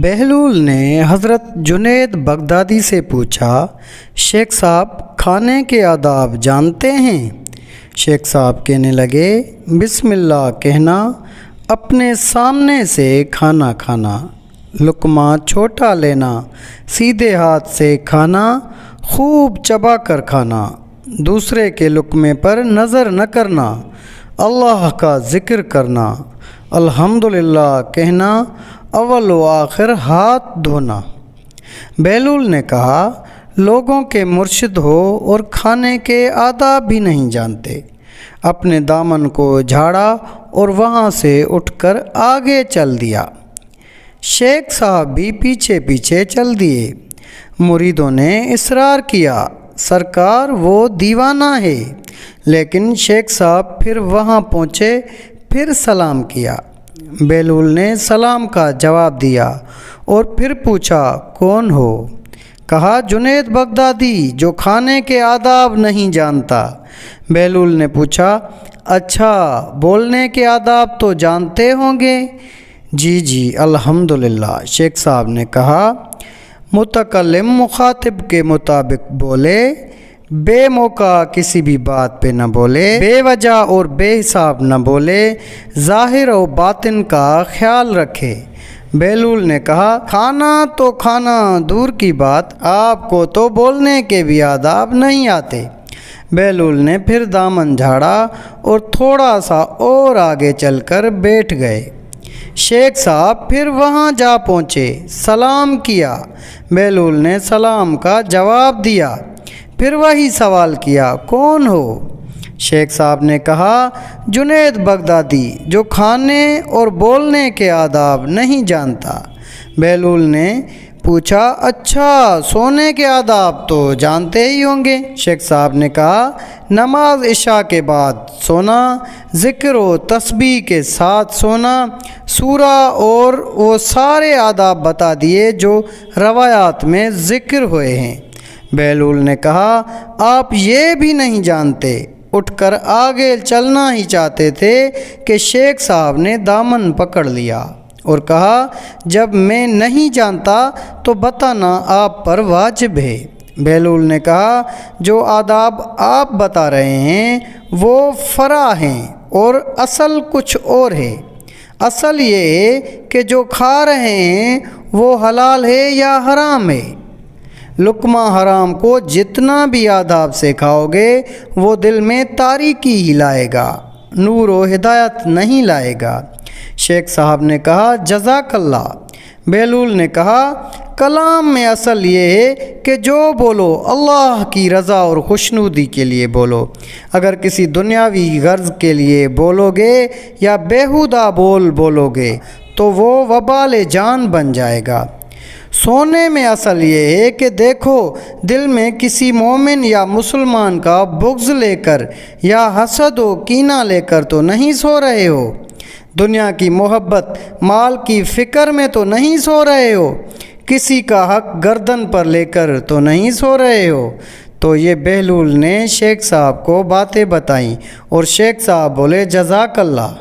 بہلول نے حضرت جنید بغدادی سے پوچھا، شیخ صاحب کھانے کے آداب جانتے ہیں؟ شیخ صاحب کہنے لگے، بسم اللہ کہنا، اپنے سامنے سے کھانا کھانا، لقمہ چھوٹا لینا، سیدھے ہاتھ سے کھانا، خوب چبا کر کھانا، دوسرے کے لقمے پر نظر نہ کرنا، اللہ کا ذکر کرنا، الحمدللہ کہنا، اول و آخر ہاتھ دھونا۔ بہلول نے کہا، لوگوں کے مرشد ہو اور کھانے کے آداب بھی نہیں جانتے۔ اپنے دامن کو جھاڑا اور وہاں سے اٹھ کر آگے چل دیا۔ شیخ صاحب بھی پیچھے پیچھے چل دیے۔ مریدوں نے اصرار کیا، سرکار وہ دیوانہ ہے، لیکن شیخ صاحب پھر وہاں پہنچے، پھر سلام کیا۔ بہلول نے سلام کا جواب دیا اور پھر پوچھا، کون ہو؟ کہا، جنید بغدادی، جو کھانے کے آداب نہیں جانتا۔ بہلول نے پوچھا، اچھا، بولنے کے آداب تو جانتے ہوں گے؟ جی الحمدللہ۔ شیخ صاحب نے کہا، متکلم مخاطب کے مطابق بولے، بے موقع کسی بھی بات پہ نہ بولے، بے وجہ اور بے حساب نہ بولے، ظاہر و باطن کا خیال رکھے۔ بہلول نے کہا، کھانا تو کھانا دور کی بات، آپ کو تو بولنے کے بھی آداب نہیں آتے۔ بہلول نے پھر دامن جھاڑا اور تھوڑا سا اور آگے چل کر بیٹھ گئے۔ شیخ صاحب پھر وہاں جا پہنچے، سلام کیا۔ بہلول نے سلام کا جواب دیا، پھر وہی سوال کیا، کون ہو؟ شیخ صاحب نے کہا، جنید بغدادی، جو کھانے اور بولنے کے آداب نہیں جانتا۔ بہلول نے پوچھا، اچھا، سونے کے آداب تو جانتے ہی ہوں گے؟ شیخ صاحب نے کہا، نماز عشاء کے بعد سونا، ذکر و تسبیح کے ساتھ سونا، سورہ اور وہ سارے آداب بتا دیے جو روایات میں ذکر ہوئے ہیں۔ بہلول نے کہا، آپ یہ بھی نہیں جانتے؟ اٹھ کر آگے چلنا ہی چاہتے تھے کہ شیخ صاحب نے دامن پکڑ لیا اور کہا، جب میں نہیں جانتا تو بتانا آپ پر واجب ہے۔ بہلول نے کہا، جو آداب آپ بتا رہے ہیں وہ فرع ہیں اور اصل کچھ اور ہے۔ اصل یہ ہے کہ جو کھا رہے ہیں وہ حلال ہے یا حرام ہے۔ لقمہ حرام کو جتنا بھی آداب سے کھاؤ گے وہ دل میں تاریکی ہی لائے گا، نور و ہدایت نہیں لائے گا۔ شیخ صاحب نے کہا، جزاک اللہ۔ بہلول نے کہا، کلام میں اصل یہ ہے کہ جو بولو اللہ کی رضا اور خوشنودی کے لیے بولو۔ اگر کسی دنیاوی غرض کے لیے بولو گے یا بیہودہ بولو گے تو وہ وبال جان بن جائے گا۔ سونے میں اصل یہ ہے کہ دیکھو، دل میں کسی مومن یا مسلمان کا بغض لے کر یا حسد و کینہ لے کر تو نہیں سو رہے ہو، دنیا کی محبت، مال کی فکر میں تو نہیں سو رہے ہو، کسی کا حق گردن پر لے کر تو نہیں سو رہے ہو۔ تو یہ بہلول نے شیخ صاحب کو باتیں بتائیں اور شیخ صاحب بولے، جزاک اللہ۔